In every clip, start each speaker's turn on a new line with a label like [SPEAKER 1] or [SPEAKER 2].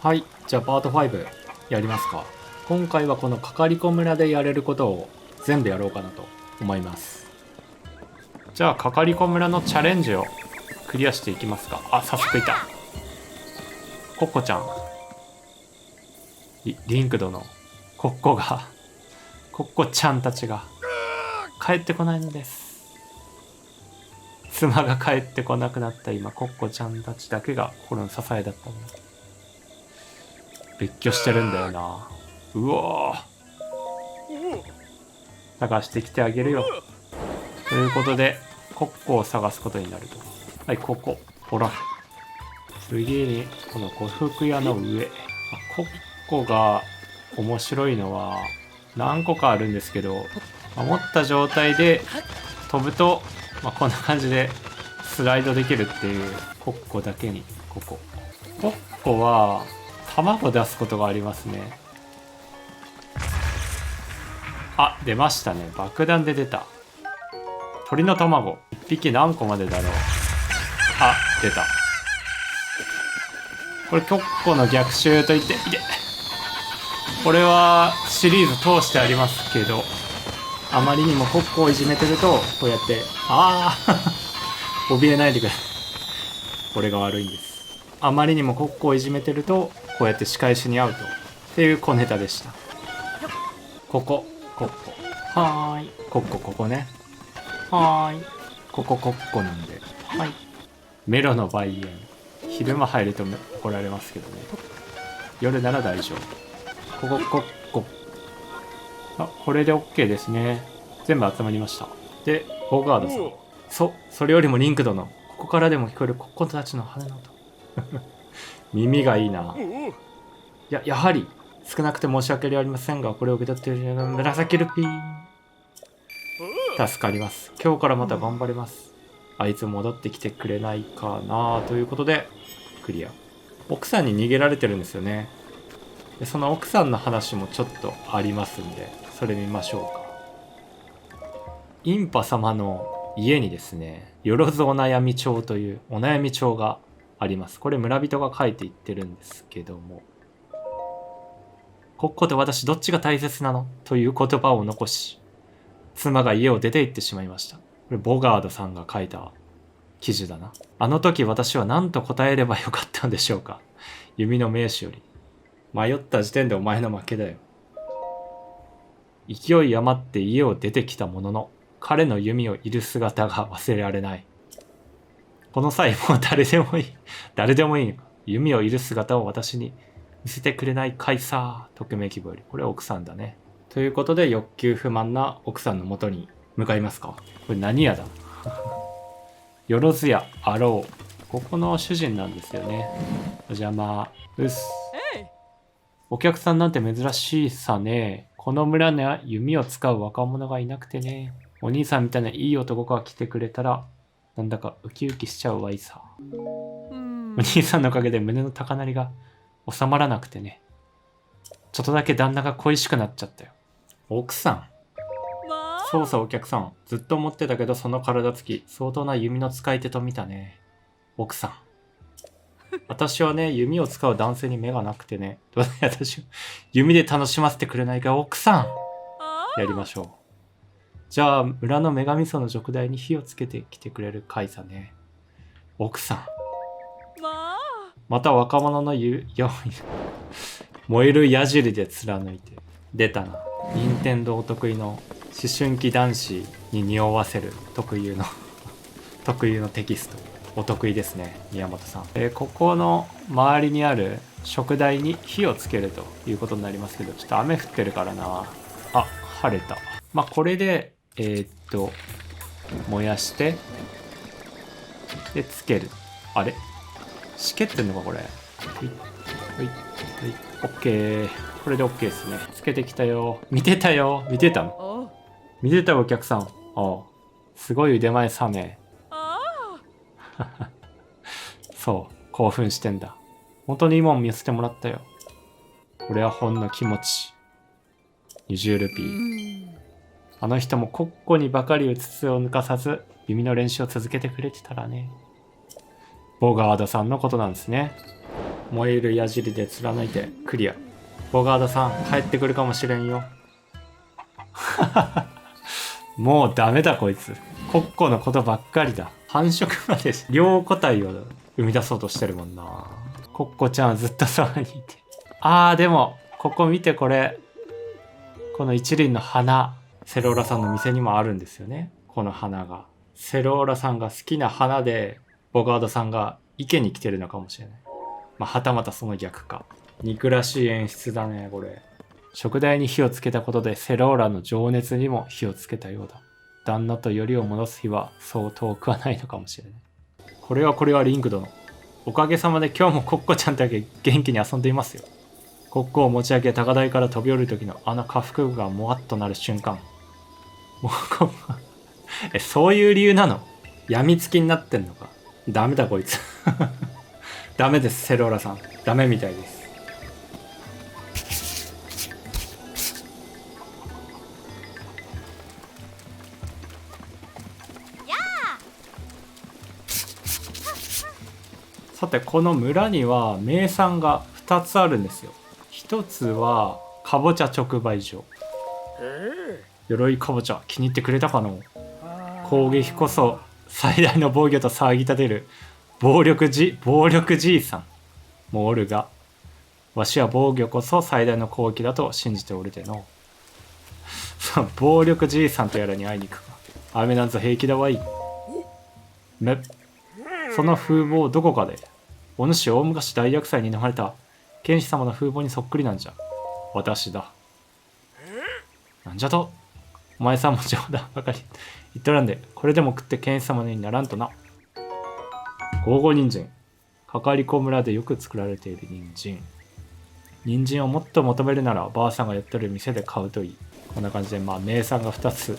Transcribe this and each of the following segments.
[SPEAKER 1] はい、じゃあパート5やりますか。今回はこのかかりこ村でやれることを全部やろうかなと思います。じゃあかかりこ村のチャレンジをクリアしていきますか。あ、早速いた。コッコちゃん、リンクドのコッコちゃんたちが帰ってこないのです。妻が帰ってこなくなった今、コッコちゃんたちだけが心の支えだったので別居してるんだよな。うおー、探してきてあげるよ。ということでコッコを探すことになると。はい、ここほら、次にこの呉服屋の上。コッコが面白いのは何個かあるんですけど、持った状態で飛ぶと、こんな感じでスライドできるっていうコッコだけに。コッコは卵出すことがありますね。あ、出ましたね。爆弾で出た。鳥の卵。1匹何個までだろう。あ、出た。これ、コッコの逆襲といって、これはシリーズ通してありますけど、あまりにもコッコをいじめてると、こうやって、怯えないでください。これが悪いんです。あまりにもコッコをいじめてると、こうやって仕返しに遭うと。っていう小ネタでした。コッコ。はーい。コッコここね。はーい。コッコなんで。はい。メロの梅園。昼間入ると怒られますけどね。夜なら大丈夫。コッコ。これで OK ですね。全部集まりました。で、ボガードさん。それよりもリンクドの、ここからでも聞こえるコッコたちの羽の音。耳がいいな。やはり少なくて申し訳ありませんが、これを受け取っている紫ルピー。助かります。今日からまた頑張ります。あいつ戻ってきてくれないかなということでクリア。奥さんに逃げられてるんですよね。でその奥さんの話もちょっとありますんで、それ見ましょうか。インパ様の家にですね、よろずお悩み帳というお悩み帳があります。これ村人が書いていってるんですけども、コッコと私どっちが大切なのという言葉を残し、妻が家を出て行ってしまいました。これボガードさんが書いた記事だな。あの時私は何と答えればよかったんでしょうか。弓の名手より。迷った時点でお前の負けだよ。勢い余って家を出てきたものの、彼の弓を射る姿が忘れられない。この際もう誰でもいいのか。弓を射る姿を私に見せてくれないかいさ。匿名希望より。これは奥さんだね。ということで欲求不満な奥さんの元に向かいますか。これ何屋だ。よろずやあろう。ここの主人なんですよね。お邪魔。うっす。お客さんなんて珍しいさね。この村には弓を使う若者がいなくてね。お兄さんみたいないい男が来てくれたらなんだかウキウキしちゃうわいさ。お兄さんのおかげで胸の高鳴りが収まらなくてね。ちょっとだけ旦那が恋しくなっちゃったよ。奥さん。そうさお客さん。ずっと思ってたけどその体つき相当な弓の使い手と見たね。奥さん。私はね、弓を使う男性に目がなくてね。私を弓で楽しませてくれないか奥さん。やりましょう。じゃあ村の女神荘の燭台に火をつけてきてくれるかいさね。奥さん。また若者の燃える矢尻で貫いて。出たな。任天堂得意の思春期男子に匂わせる特有の特有のテキスト。お得意ですね、宮本さん。ここの周りにある食台に火をつけるということになりますけど、ちょっと雨降ってるからな。あ、晴れた。まあこれで燃やしてでつける。あれしけってんのかこれ。はいはいはい、オッケー。これでオッケーですね。つけてきたよ。見てたよ。見てたの？見てたお客さん。あ、すごい腕前サメ。そう興奮してんだ。本当にいいもん見せてもらったよ。これはほんの気持ち。20ルピー。あの人もコッコにばかり筒を抜かさず弓の練習を続けてくれてたらね。ボガードさんのことなんですね。燃える矢尻で貫いてクリア。ボガードさん帰ってくるかもしれんよ。もうダメだこいつ。コッコのことばっかりだ。繁殖まで両個体を生み出そうとしてるもんな。コッコちゃんはずっとそばにいて。あーでもここ見て、これこの一輪の花、セローラさんの店にもあるんですよね。この花がセローラさんが好きな花で、ボガードさんが池に来てるのかもしれない。まあはたまたその逆か。憎らしい演出だねこれ。食台に火をつけたことでセローラの情熱にも火をつけたようだ。旦那とよりを戻す日はそう遠くはないのかもしれない。これはリンク殿。おかげさまで今日もコッコちゃんだけ元気に遊んでいますよ。コッコを持ち上げ高台から飛び降りる時のあの下腹部がもわっとなる瞬間。もうそういう理由なの？病みつきになってんのか。ダメだこいつ。ダメです、セローラさん。ダメみたいです。さてこの村には名産が2つあるんですよ。1つはかぼちゃ直売所。鎧かぼちゃ気に入ってくれたかの？攻撃こそ最大の防御と騒ぎ立てる暴力じいさんもおるが、わしは防御こそ最大の攻撃だと信じておるでの。その暴力じいさんとやらに会いに行くか。雨なんぞ平気だわい。その風貌どこかで、お主大昔大厄災に逃れた剣士様の風貌にそっくりなんじゃ。私だ。なんじゃと、お前さんも冗談ばかり言っとらんで、これでも食って剣士様にならんとな。ゴーゴー人参。かかりこ村でよく作られている人参。人参をもっと求めるならばあさんがやってる店で買うといい。こんな感じで名産が2つ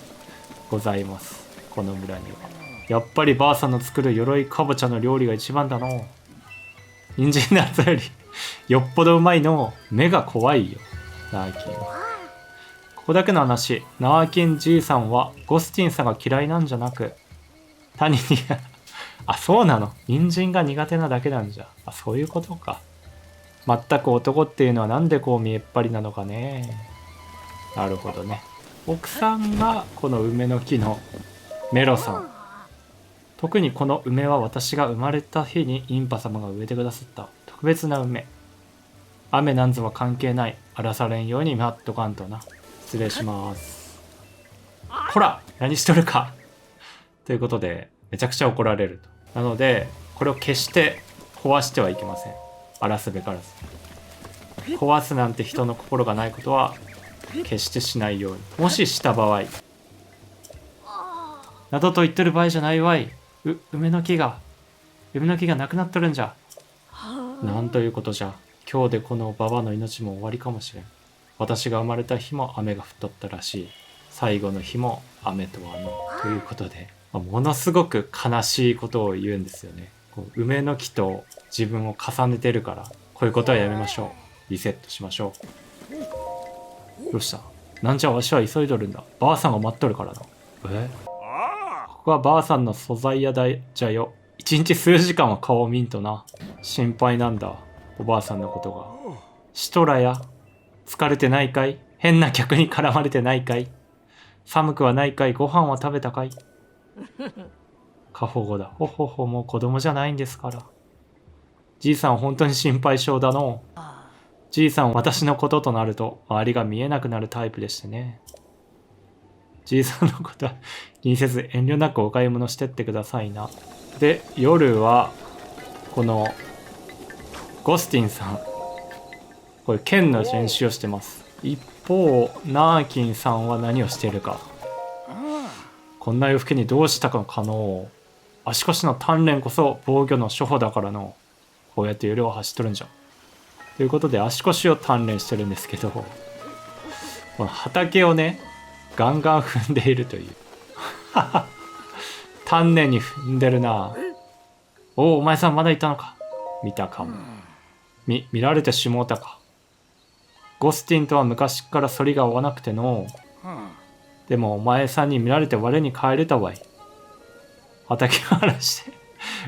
[SPEAKER 1] ございます、この村には。やっぱりばあさんの作る鎧かぼちゃの料理が一番だの。人参のやつよりよっぽどうまいの。目が怖いよナーキンは。ここだけの話、ナーキンじいさんはゴスティンさんが嫌いなんじゃなく、他人にあ、そうなの。人参が苦手なだけなんじゃ。あ、そういうことか。全く男っていうのはなんでこう見えっ張りなのかね。なるほどね。奥さんがこの梅の木のメロさん。特にこの梅は私が生まれた日にインパ様が植えてくださった特別な梅。雨なんぞは関係ない。荒らされんように待っとかんとな。失礼します。こら何しとるか。ということでめちゃくちゃ怒られると。なのでこれを決して壊してはいけません。荒らすべからず。壊すなんて人の心がないことは決してしないように。もしした場合などと言ってる場合じゃないわい。梅の木がなくなっとるんじゃ。なんということじゃ。今日でこのババの命も終わりかもしれん。私が生まれた日も雨が降っとったらしい。最後の日も雨とはの。ということで、ものすごく悲しいことを言うんですよね。こう梅の木と自分を重ねてるから、こういうことはやめましょう。リセットしましょう。どうした？なんじゃわしは急いどるんだ。ばあさんが待っとるからな。ここはばあさんの素材屋台じゃよ。一日数時間は顔を見んとな。心配なんだ。おばあさんのことが。シトラや。疲れてないかい？変な客に絡まれてないかい？寒くはないかい？ご飯は食べたかい？過保護だ。ほほほ、もう子供じゃないんですから。じいさん本当に心配性だの。じいさん私のこととなると周りが見えなくなるタイプでしてね。じいさんのことは気にせず遠慮なくお買い物してってくださいな。で、夜はこのゴスティンさん、これ剣の練習をしてます。一方ナーキンさんは何をしているか。こんな夜更けにどうしたか可能。足腰の鍛錬こそ防御の初歩だからの。こうやって夜を走っとるんじゃん。ということで足腰を鍛錬してるんですけど、この畑をねガンガン踏んでいるという丹念に踏んでるな。お前さんまだいたのか。見たかも。見られてしもうたか。ゴスティンとは昔から反りが合わなくての。でもお前さんに見られて我に帰れたわい。畑を荒らして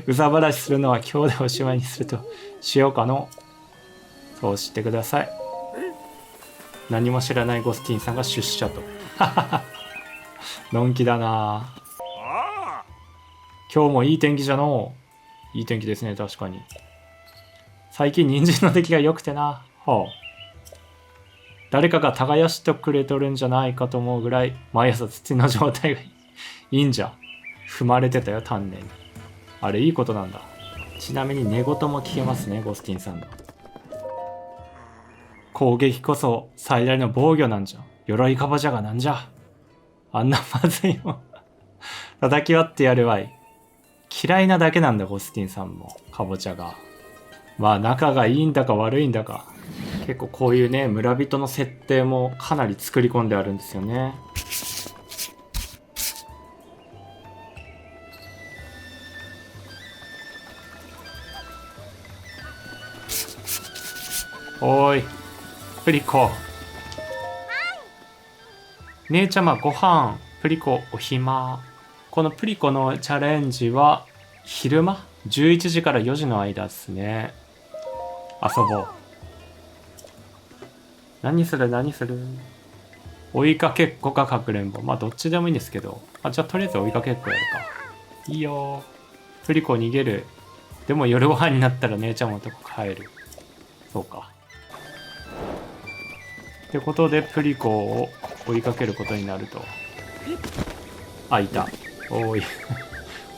[SPEAKER 1] うざ話するのは今日でおしまいにするとしようかの。そうしてください。何も知らないゴスティンさんが出社とのんきだな。今日もいい天気じゃのう。いい天気ですね。確かに最近人参の出来が良くてな。誰かが耕してくれとるんじゃないかと思うぐらい毎朝土の状態がいいんじゃ。踏まれてたよ丹念に。あれいいことなんだ。ちなみに寝言も聞けますね、ゴスティンさんの。攻撃こそ最大の防御なんじゃ。鎧かぼちゃがなんじゃ。あんなまずいもん叩き割ってやるわい。嫌いなだけなんだゴスティンさんもかぼちゃが。まあ仲がいいんだか悪いんだか。結構こういうね村人の設定もかなり作り込んであるんですよね。おーいプリコ。姉ちゃまご飯。プリコお暇。このプリコのチャレンジは昼間11時から4時の間ですね。遊ぼう。何する追いかけっこかかくれんぼ。まあどっちでもいいんですけど、じゃあとりあえず追いかけっこやるか。いいよ。プリコ逃げる。でも夜ご飯になったら姉ちゃんのとこ帰る。そうか。ってことでプリコを追いかけることになると。いた。おい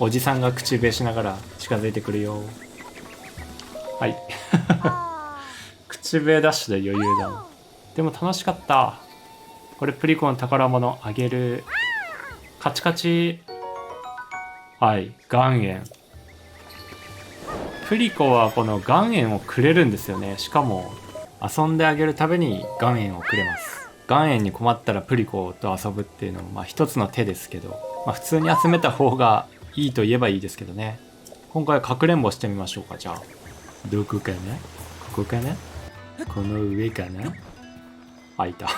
[SPEAKER 1] おじさんが口笛しながら近づいてくるよ。はい口笛ダッシュで余裕だな。でも楽しかった。これプリコの宝物あげる。カチカチ。はい、岩塩。プリコはこの岩塩をくれるんですよね。しかも遊んであげるために岩塩をくれます。岩塩に困ったらプリコと遊ぶっていうのもまあ一つの手ですけど、普通に集めた方がいいと言えばいいですけどね。今回はかくれんぼしてみましょうか。じゃあどこかな。ここかな。この上かな。いた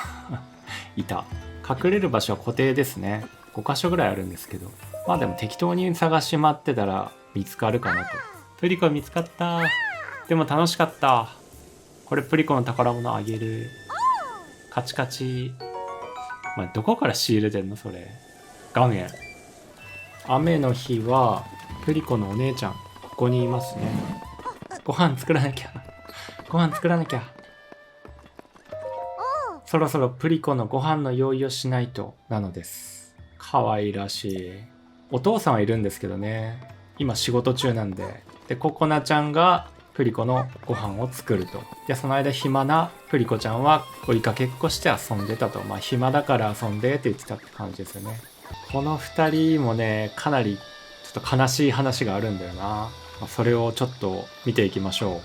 [SPEAKER 1] いた。隠れる場所は固定ですね。5箇所ぐらいあるんですけど、まあでも適当に探し回ってたら見つかるかなと。プリコ見つかった。でも楽しかった。これプリコの宝物あげる。カチカチ。どこから仕入れてんのそれ。岩塩。雨の日はプリコのお姉ちゃんここにいますね。ご飯作らなきゃ。ご飯作らなきゃ。そろそろプリコのご飯の用意をしないとなのです。可愛らしい。お父さんはいるんですけどね、今仕事中なんで。でココナちゃんがプリコのご飯を作ると。でその間暇なプリコちゃんは追いかけっこして遊んでたと。暇だから遊んでって言ってたって感じですよね。この2人もねかなりちょっと悲しい話があるんだよな。それをちょっと見ていきましょう。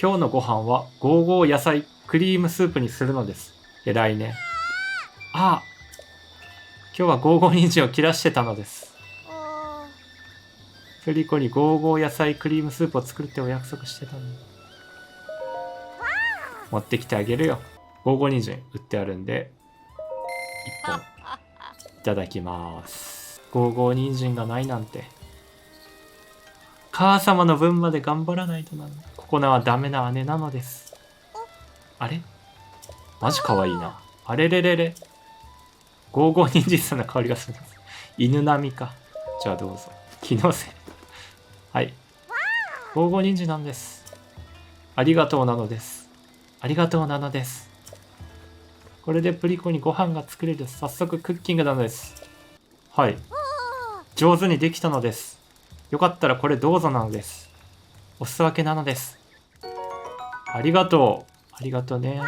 [SPEAKER 1] 今日のご飯はゴーゴー野菜クリームスープにするのです。偉いね。今日はゴーゴー人参を切らしてたのです。プリコにゴーゴー野菜クリームスープを作るってお約束してたのに。持ってきてあげるよ。ゴーゴー人参売ってあるんで1本いただきます。ゴーゴー人参がないなんて。母様の分まで頑張らないとな。ココナはダメな姉なのです。あれマジ可愛いな。あれれれれ。ゴーゴー人参さんの香りがするんです。犬並みか。じゃあどうぞ。気のせい。はい。ゴーゴー人参なんです。ありがとうなのです。ありがとうなのです。これでプリコにご飯が作れる。早速クッキングなのです。はい。上手にできたのです。よかったらこれどうぞなのです。お裾分けなのです。ありがとう。ありがとうね。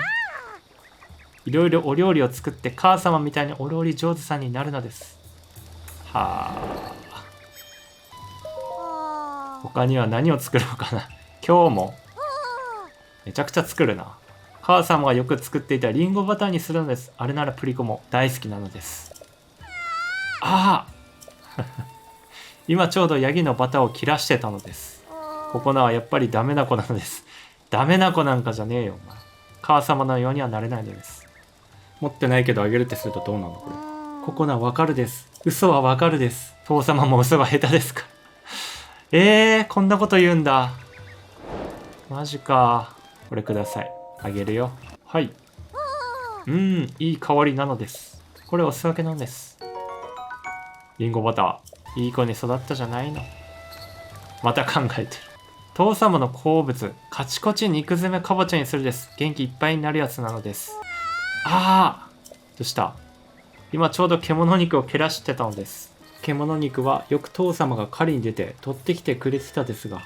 [SPEAKER 1] いろいろお料理を作って母様みたいにお料理上手さんになるのです。はあ。他には何を作ろうかな。今日もめちゃくちゃ作るな。母様がよく作っていたリンゴバターにするのです。あれならプリコも大好きなのです。ああ今ちょうどヤギのバターを切らしてたのです。ココナはやっぱりダメな子なのです。ダメな子なんかじゃねえよ、お前。母様のようにはなれないのです。持ってないけどあげるってするとどうなのこれ。ココナわかるです。嘘はわかるです。父様も嘘が下手ですから。こんなこと言うんだ。マジか。これください。あげるよ。はい。いい香りなのです。これお裾分けなんです。リンゴバター。いい子に育ったじゃないの。また考えてる。父様の好物、カチコチ肉詰めかぼちゃにするです。元気いっぱいになるやつなのです。ああどうした今ちょうど獣肉を蹴らしてたのです。獣肉はよく父様が狩りに出て取ってきてくれてたですが。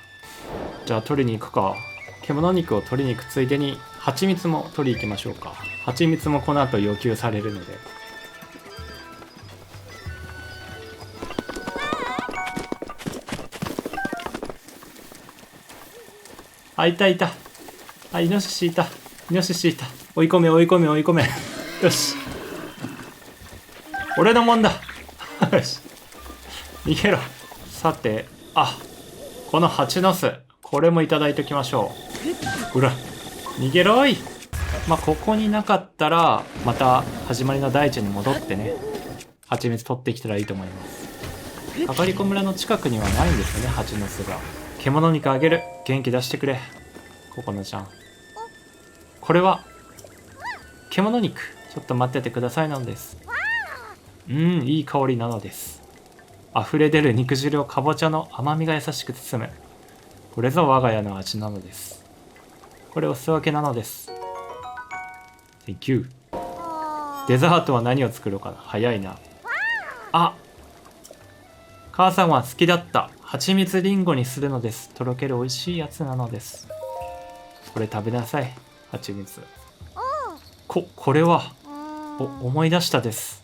[SPEAKER 1] じゃあ取りに行くか。獣肉を取りに行くついでに蜂蜜も取りに行きましょうか。蜂蜜もこの後要求されるので。あ、いたいた。あ、イノシシいた。イノシシいた。追い込め追い込め追い込め。よし。俺のもんだ。よし。逃げろ。さて、この蜂の巣。これもいただいておきましょう。うら。逃げろい。ここになかったら、また始まりの大地に戻ってね。蜂蜜取ってきたらいいと思います。かかりこ村の近くにはないんですよね、蜂の巣が。獣肉あげる。元気出してくれ。ココナちゃん。これは、獣肉。ちょっと待っててくださいなのです。いい香りなのです。溢れ出る肉汁をかぼちゃの甘みが優しく包む。これぞ我が家の味なのです。これお裾分けなのです。Thank you。デザートは何を作ろうかな。早いな。母さんは好きだった蜂蜜リンゴにするのです。とろける美味しいやつなのです。これ食べなさい。蜂蜜。これは思い出したです。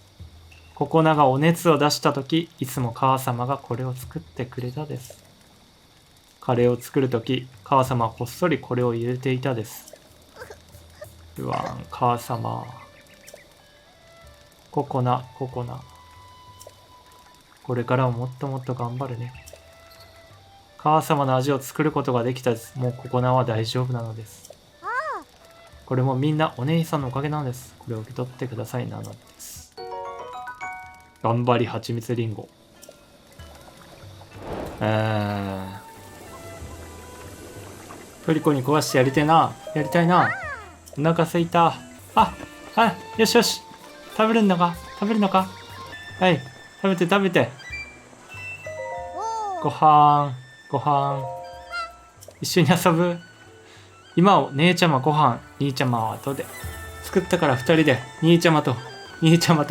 [SPEAKER 1] ココナがお熱を出した時、いつも母様がこれを作ってくれたです。カレーを作る時、母様はこっそりこれを入れていたです。うわん、母様。ココナ。これからももっともっと頑張るね。母様の味を作ることができたです。もうココナは大丈夫なのです。これもみんなお姉さんのおかげなのです。これを受け取ってくださいなのです。頑張り蜂蜜リンゴ。トリコに壊してやりたいな。やりたいな。お腹すいた。よしよし。食べるのかはい。食べて。ごはん。一緒に遊ぶ。今を姉ちゃまご飯、兄ちゃまは後で。作ったから二人で、兄ちゃまと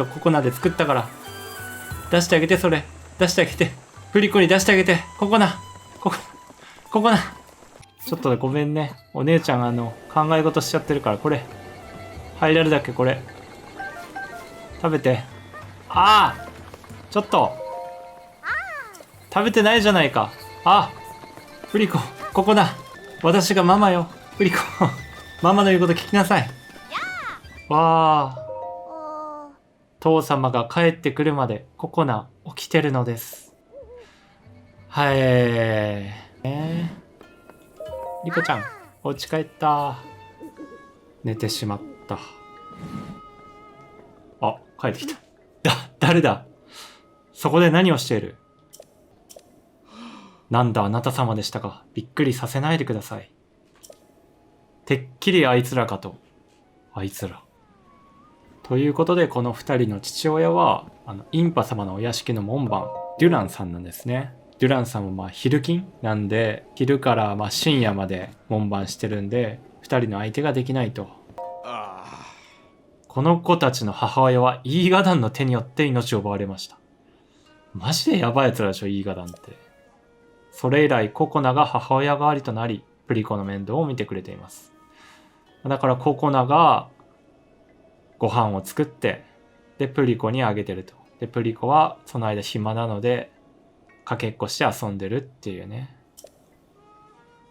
[SPEAKER 1] ココナで作ったから。出してあげて、それ。出してあげて。プリコに出してあげて。ココナ。ちょっとごめんね。お姉ちゃん考え事しちゃってるから、これ。入れるだけこれ。食べて。ちょっと。食べてないじゃないか。プリコ、ここだ。私がママよ。プリコ、ママの言うこと聞きなさい。わあ。父様が帰ってくるまでココナ起きてるのです。リコちゃん、お家帰った。寝てしまった。帰ってきた。誰だ。そこで何をしている。なんだあなた様でしたか。びっくりさせないでください。てっきりあいつらかと。あいつら。ということでこの2人の父親はインパ様のお屋敷の門番デュランさんなんですね。デュランさんもまあ昼勤なんで、昼からまあ深夜まで門番してるんで、2人の相手ができないと。この子たちの母親はイーガダンの手によって命を奪われました。マジでやばいやつらでしょ、イーガダンって。それ以来ココナが母親代わりとなり、プリコの面倒を見てくれています。だからココナがご飯を作って、でプリコにあげてると。でプリコはその間暇なのでかけっこして遊んでるっていうね。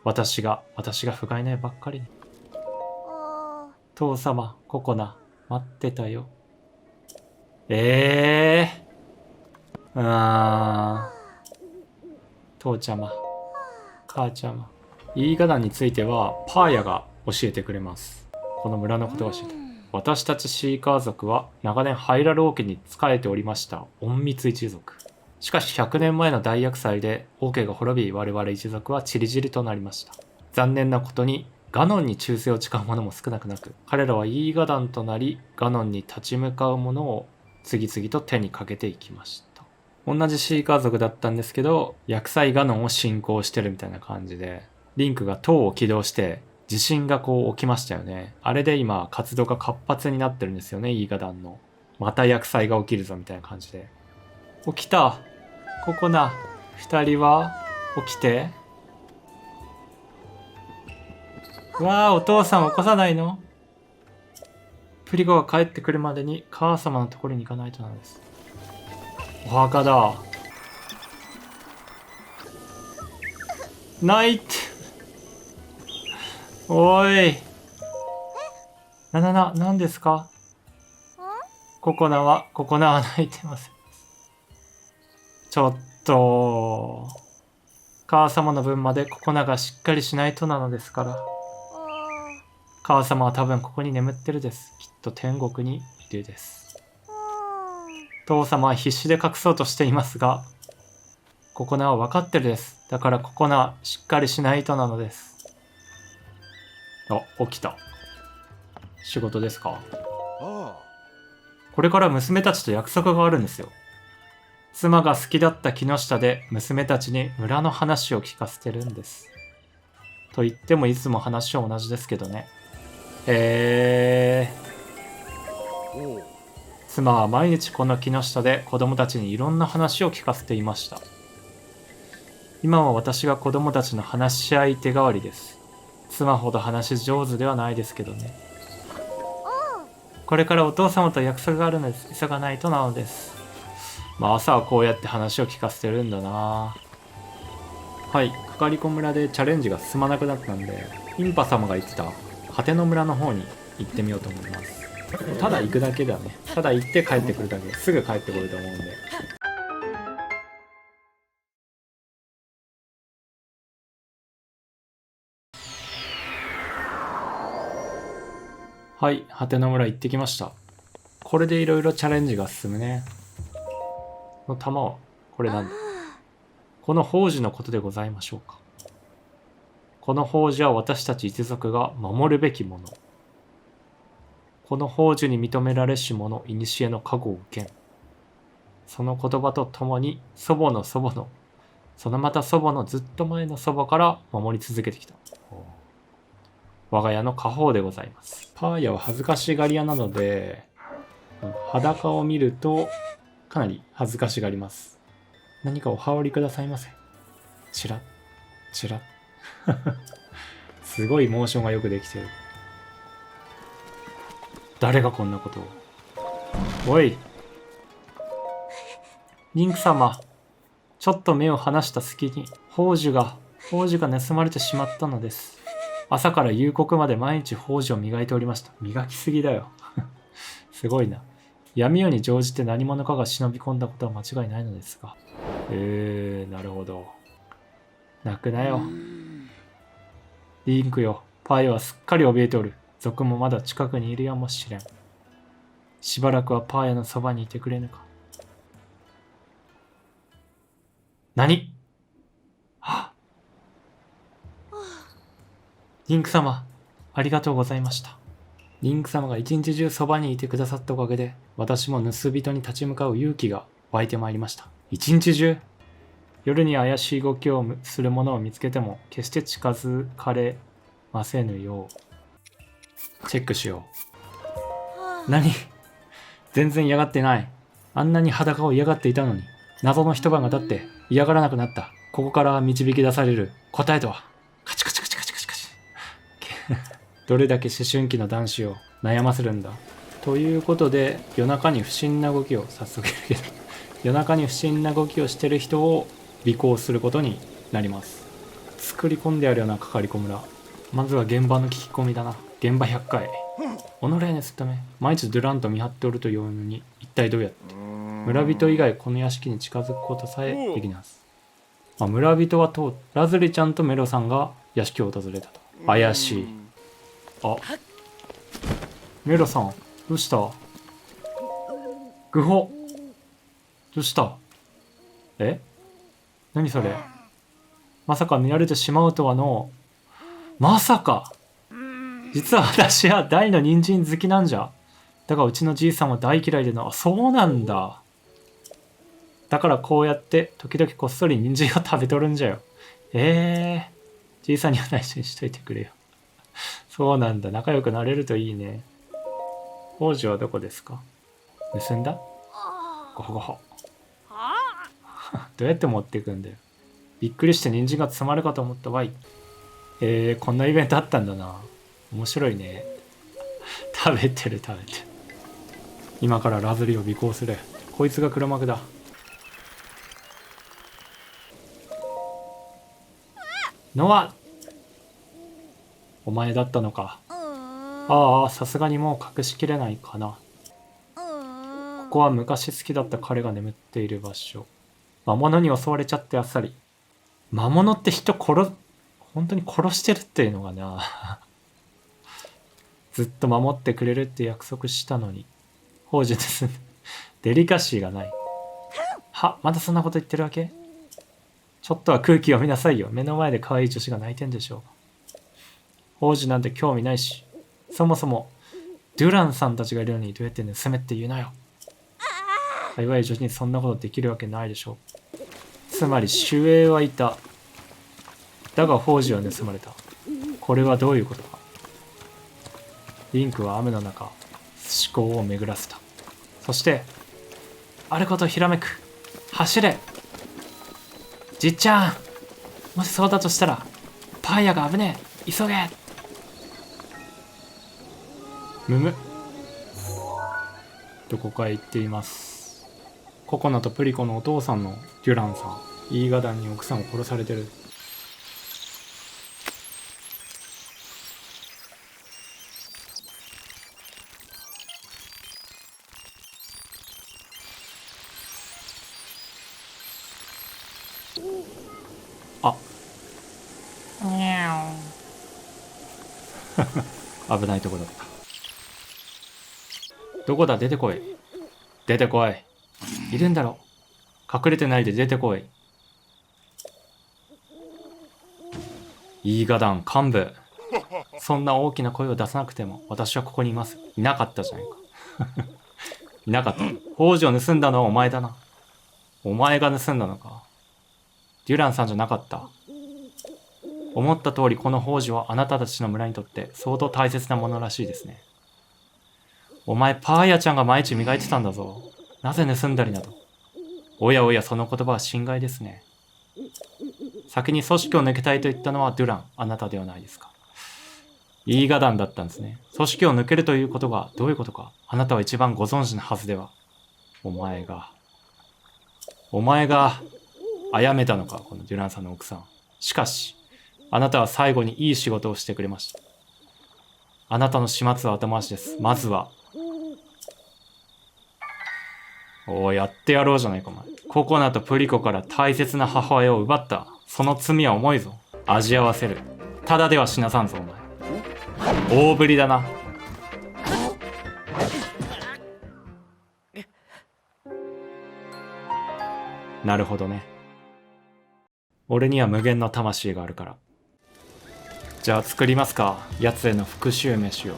[SPEAKER 1] 私が不甲斐ないばっかりに。父様、ココナ待ってたよ。父ちゃま、母ちゃま。イーガダンについてはパーヤが教えてくれます。この村のことが知りたい。私たちシーカー族は長年ハイラル王家に仕えておりました隠密一族。しかし100年前の大厄災で王家が滅び、我々一族は散り散りとなりました。残念なことにガノンに忠誠を誓う者も少なくなく、彼らはイーガダンとなりガノンに立ち向かう者を次々と手にかけていきました。同じシーカー族だったんですけど、厄災ガノンを信仰してるみたいな感じで、リンクが塔を起動して地震がこう起きましたよね。あれで今活動が活発になってるんですよね、イーガダンの。また厄災が起きるぞみたいな感じで。起きた。ココナ。2人は起きて。うわあ、お父さん起こさないの？プリコが帰ってくるまでに母様のところに行かないとなんです。お墓だ。泣いて。おい。なんですか？ココナは泣いてます。ちょっと。母様の分までココナがしっかりしないとなのですから。母様は多分ここに眠ってるです。きっと天国にいるです。父様は必死で隠そうとしていますが、ココナは分かってるです。だからココナしっかりしないとなのです。あ、起きた。仕事ですか？これから娘たちと約束があるんですよ。妻が好きだった木下で娘たちに村の話を聞かせてるんです。と言ってもいつも話は同じですけどね。妻は毎日この木下で子供たちにいろんな話を聞かせていました。今は私が子供たちの話し相手代わりです。妻ほど話し上手ではないですけどね。これからお父様と約束があるのです。急がないとなのです。まあ朝はこうやって話を聞かせてるんだな。はい、かかりこ村でチャレンジが進まなくなったんで、インパ様が言ってた果ての村の方に行ってみようと思います。ただ行くだけではね、ただ行って帰ってくるだけ、すぐ帰ってくると思うんで。はい、果ての村行ってきました。これでいろいろチャレンジが進むね。この玉はこれなんだ？この宝珠のことでございましょうか。この宝珠は私たち一族が守るべきもの。この宝珠に認められし者、古の加護を受けん。その言葉とともに祖母の祖母の、そのまた祖母のずっと前の祖母から守り続けてきた。我が家の家宝でございます。パーヤは恥ずかしがり屋なので、裸を見るとかなり恥ずかしがります。何かお羽織りくださいませ。チラッチラッすごいモーションがよくできてる。誰がこんなことを。おいリンク様、ちょっと目を離した隙に宝珠が盗まれてしまったのです。朝から夕刻まで毎日宝珠を磨いておりました。磨きすぎだよすごいな。闇夜に乗じて何者かが忍び込んだことは間違いないのですが。なるほど。泣くなよ。リンクよ、パイはすっかり怯えておる。族もまだ近くにいるやもしれん。しばらくはパーヤのそばにいてくれぬか。何？はっ。リンク様、ありがとうございました。リンク様が一日中そばにいてくださったおかげで、私も盗人に立ち向かう勇気が湧いてまいりました。一日中？夜に怪しい動きをする者を見つけても決して近づかれませぬようチェックしよう。何全然嫌がってない。あんなに裸を嫌がっていたのに謎の一晩が経って嫌がらなくなった。ここから導き出される答えとは。カチカチカチカチカチカチどれだけ思春期の男子を悩ませるんだ。ということで夜中に不審な動きを早速やるけど夜中に不審な動きをしてる人を尾行することになります。作り込んであるようなかかりこ村。まずは現場の聞き込みだな。現場100回。己にするため毎日ドゥランと見張っておるというのに一体どうやって。村人以外この屋敷に近づくことさえできないはず。村人はとラズリちゃんとメロさんが屋敷を訪れたと。怪しい。あ、メロさんどうした？グホどうした？え？何それ？まさか見られてしまうとはの。まさか。実は私は大の人参好きなんじゃ。だがうちのじいさんは大嫌いでの。あ、そうなんだ。だからこうやって時々こっそり人参を食べとるんじゃよ。じいさんには内緒にしといてくれよ。そうなんだ。仲良くなれるといいね。王子はどこですか？盗んだ？ごほごほ。どうやって持っていくんだよ。びっくりして人参が詰まるかと思ったわい。こんなイベントあったんだな。面白いね。食べてる。今からラズリを尾行する。こいつが黒幕だ。ノア！お前だったのか。ああ、さすがにもう隠しきれないかな。ここは昔好きだった彼が眠っている場所。魔物に襲われちゃってあっさり。魔物って本当に殺してるっていうのかな。ずっと守ってくれるって約束したのに。宝珠です。デリカシーがない。まだそんなこと言ってるわけ？ちょっとは空気を見なさいよ。目の前で可愛い女子が泣いてんでしょ。宝珠なんて興味ないし。そもそも、デュランさんたちがいるのにどうやって盗めって言うなよ。か弱い女子にそんなことできるわけないでしょ。つまり守衛はいた。だが宝珠は盗まれた。これはどういうことか。リンクは雨の中、思考を巡らせた。そして、あることひらめく。走れ！じっちゃん！もしそうだとしたら、パーヤが危ねえ！急げ！むむ。どこかへ行っています。ココナとプリコのお父さんのデュランさん。イーガダンに奥さんを殺されてる。あ危ないとこだった。どこだ？出てこい。出てこい。いるんだろ。隠れてないで出てこい。イーガダン幹部。そんな大きな声を出さなくても私はここにいます。いなかったじゃないか。いなかった。宝珠を盗んだのはお前だな。お前が盗んだのか。デュランさんじゃなかった。思った通りこの宝珠はあなたたちの村にとって相当大切なものらしいですね。お前パーヤちゃんが毎日磨いてたんだぞ。なぜ盗んだりなど。おやおや、その言葉は心外ですね。先に組織を抜けたいと言ったのはデュラン、あなたではないですか。イーガダンだったんですね。組織を抜けるということがどういうことか、あなたは一番ご存知のはずでは。お前が殺めたのか、このデュランさんの奥さん。しかし、あなたは最後にいい仕事をしてくれました。あなたの始末は後回しです。まずは。やってやろうじゃないか、お前。ココナとプリコから大切な母親を奪った。その罪は重いぞ。味合わせる。ただでは死なさんぞ、お前。大ぶりだな。なるほどね。俺には無限の魂があるから。じゃあ作りますか。奴への復讐飯を。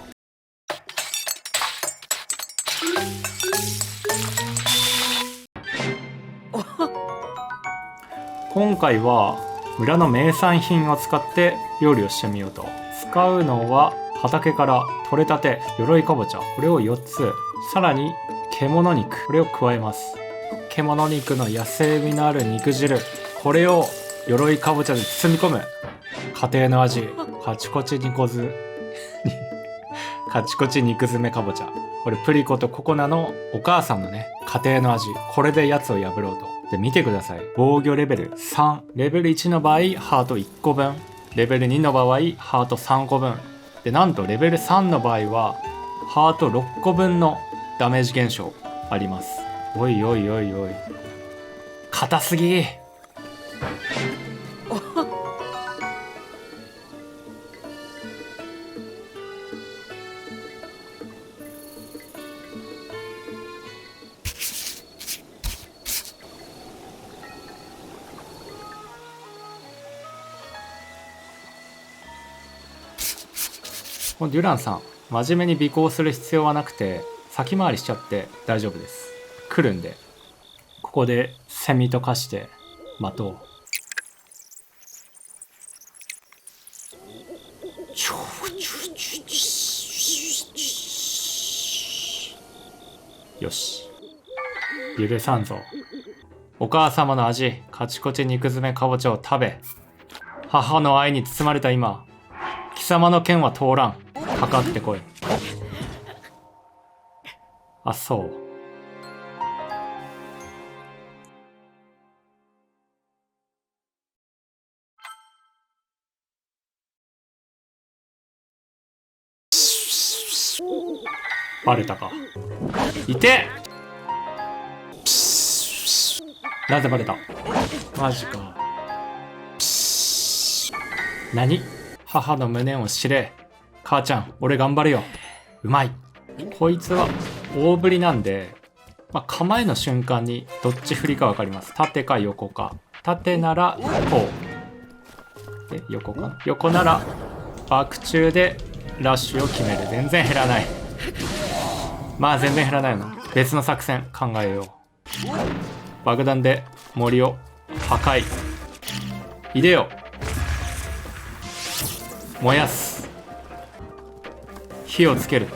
[SPEAKER 1] 今回は村の名産品を使って料理をしてみようと。使うのは畑から取れたて鎧かぼちゃ、これを4つ、さらに獣肉、これを加えます。獣肉の野生味のある肉汁、これを鎧かぼちゃで包み込む。家庭の味、カチコチ肉詰めかぼちゃ。これプリコとココナのお母さんのね、家庭の味。これでやつを破ろうと。で、見てください。防御レベル3。レベル1の場合、ハート1個分。レベル2の場合、ハート3個分。で、なんとレベル3の場合は、ハート6個分のダメージ減少あります。おいおいおいおい。硬すぎ。デュランさん、真面目に尾行する必要はなくて、先回りしちゃって大丈夫です。来るんで、ここでセミと化して待とう。よし、許さんぞ。お母様の味、カチコチ肉詰めかぼちゃを食べ、母の愛に包まれた今、貴様の剣は通らん。かかってこい。あ、そう。バレたか。いて。なぜバレた。マジか。何？母の無念を知れ。母ちゃん、俺頑張るよ。うまい。こいつは大振りなんで、構えの瞬間にどっち振りか分かります。縦か横か。縦ならこう。で、横かな。横ならバク宙でラッシュを決める。全然減らない。全然減らないの。別の作戦考えよう。爆弾で森を破壊。入れよ。燃やす。火をつける。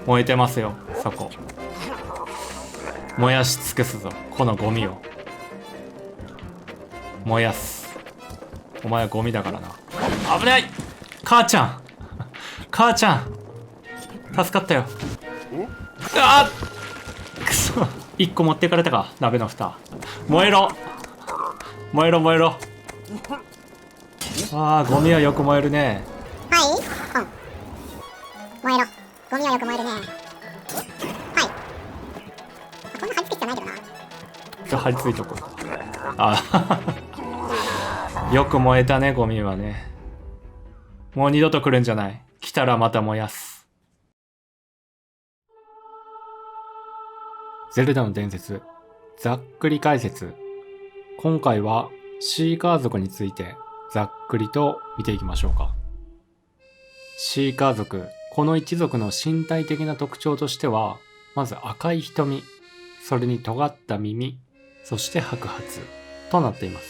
[SPEAKER 1] 燃えてますよ、そこ。燃やし尽くすぞ、このゴミを。燃やす。お前はゴミだからな。危ない。母ちゃん、母ちゃん、助かったよ。あっ、くそ。1個持ってかれたか、鍋の蓋。燃えろ燃えろ燃えろ。ゴミはよく燃えるね。
[SPEAKER 2] はい、燃えろ。ゴミはよく燃えるね。はい。こんな貼り付けてないけどな。
[SPEAKER 1] 貼り付いとこう。よく燃えたね、ゴミはね。もう二度と来るんじゃない。来たらまた燃やす。ゼルダの伝説、ざっくり解説。今回はシーカー族についてざっくりと見ていきましょうか。シーカー族、この一族の身体的な特徴としては、まず赤い瞳、それに尖った耳、そして白髪となっています。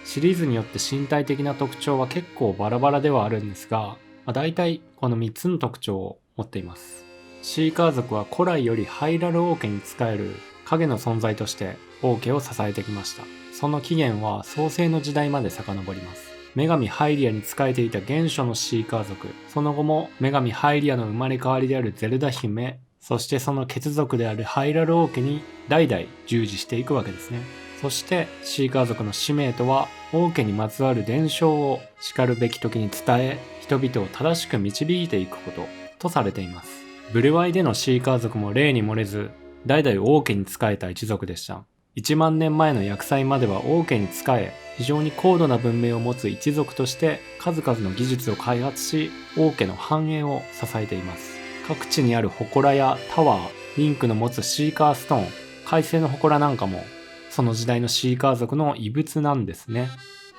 [SPEAKER 1] シリーズによって身体的な特徴は結構バラバラではあるんですが、大体この3つの特徴を持っています。シーカー族は古来よりハイラル王家に仕える影の存在として王家を支えてきました。その起源は創世の時代まで遡ります。女神ハイリアに仕えていた原初のシーカー族、その後も女神ハイリアの生まれ変わりであるゼルダ姫、そしてその血族であるハイラル王家に代々従事していくわけですね。そしてシーカー族の使命とは、王家にまつわる伝承をしるべき時に伝え、人々を正しく導いていくこととされています。ブルワイでのシーカー族も例に漏れず、代々王家に仕えた一族でした。1万年前の厄災までは王家に仕え、非常に高度な文明を持つ一族として数々の技術を開発し、王家の繁栄を支えています。各地にある祠やタワー、リンクの持つシーカーストーン、海星の祠なんかもその時代のシーカー族の遺物なんですね。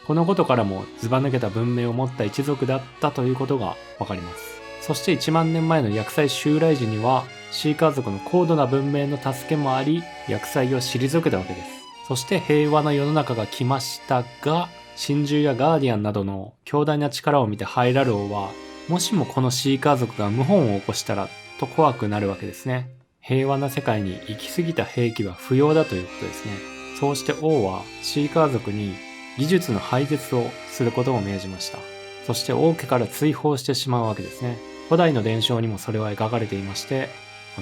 [SPEAKER 1] このことからもずば抜けた文明を持った一族だったということがわかります。そして1万年前の厄災襲来時には、シーカー族の高度な文明の助けもあり、厄災を退けたわけです。そして平和な世の中が来ましたが、神獣やガーディアンなどの強大な力を見てハイラル王は、もしもこのシーカー族が謀反を起こしたらと怖くなるわけですね。平和な世界に行き過ぎた兵器は不要だということですね。そうして王はシーカー族に技術の廃絶をすることを命じました。そして王家から追放してしまうわけですね。古代の伝承にもそれは描かれていまして、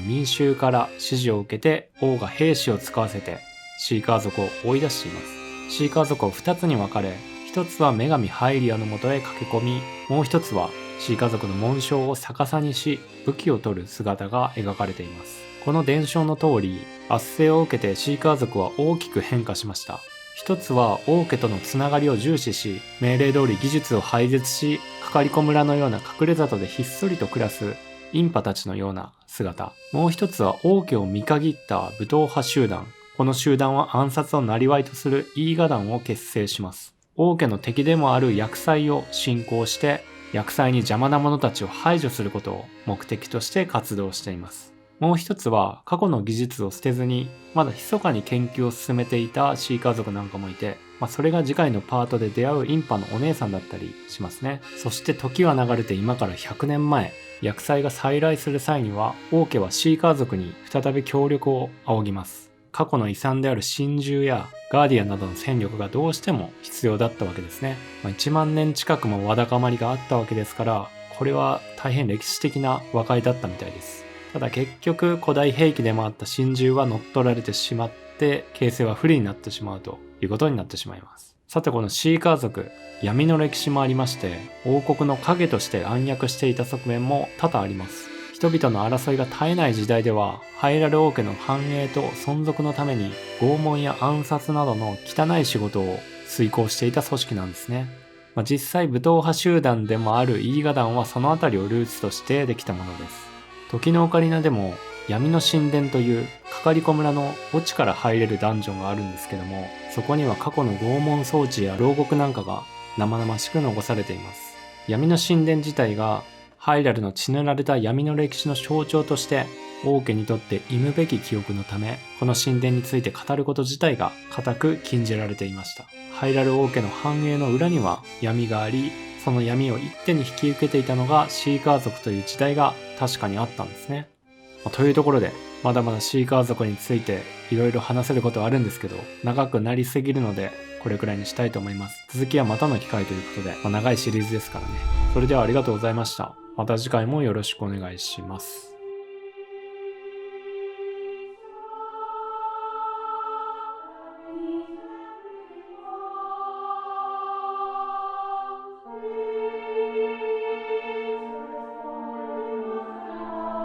[SPEAKER 1] 民衆から指示を受けて王が兵士を使わせてシーカー族を追い出しています。シーカー族を2つに分かれ、一つは女神ハイリアのもとへ駆け込み、もう一つはシーカー族の紋章を逆さにし武器を取る姿が描かれています。この伝承の通り、圧政を受けてシーカー族は大きく変化しました。一つは王家とのつながりを重視し、命令通り技術を廃絶し、かかりこ村のような隠れ里でひっそりと暮らすインパたちのような姿。もう一つは王家を見限った武闘派集団。この集団は暗殺を生業とするイーガ団を結成します。王家の敵でもある厄災を信仰して、厄災に邪魔な者たちを排除することを目的として活動しています。もう一つは過去の技術を捨てずにまだ密かに研究を進めていたシーカー族なんかもいて、それが次回のパートで出会うインパのお姉さんだったりしますね。そして時は流れて今から100年前、厄災が再来する際には王家はシーカー族に再び協力を仰ぎます。過去の遺産である神獣やガーディアンなどの戦力がどうしても必要だったわけですね。1万年近くもわだかまりがあったわけですから、これは大変歴史的な和解だったみたいです。ただ結局古代兵器でもあった神獣は乗っ取られてしまって、形勢は不利になってしまうということになってしまいます。さてこのシーカー族、闇の歴史もありまして、王国の影として暗躍していた側面も多々あります。人々の争いが絶えない時代では、ハイラル王家の繁栄と存続のために拷問や暗殺などの汚い仕事を遂行していた組織なんですね。実際武闘派集団でもあるイーガ団はそのあたりをルーツとしてできたものです。時のオカリナでも闇の神殿というかかりこ村の墓地から入れるダンジョンがあるんですけども、そこには過去の拷問装置や牢獄なんかが生々しく残されています。闇の神殿自体がハイラルの血塗られた闇の歴史の象徴として王家にとって忌むべき記憶のため、この神殿について語ること自体が固く禁じられていました。ハイラル王家の繁栄の裏には闇があり、その闇を一手に引き受けていたのがシーカー族という時代が確かにあったんですね。というところで、まだまだシーカー族についていろいろ話せることはあるんですけど、長くなりすぎるのでこれくらいにしたいと思います。続きはまたの機会ということで、長いシリーズですからね。それではありがとうございました。また次回もよろしくお願いします。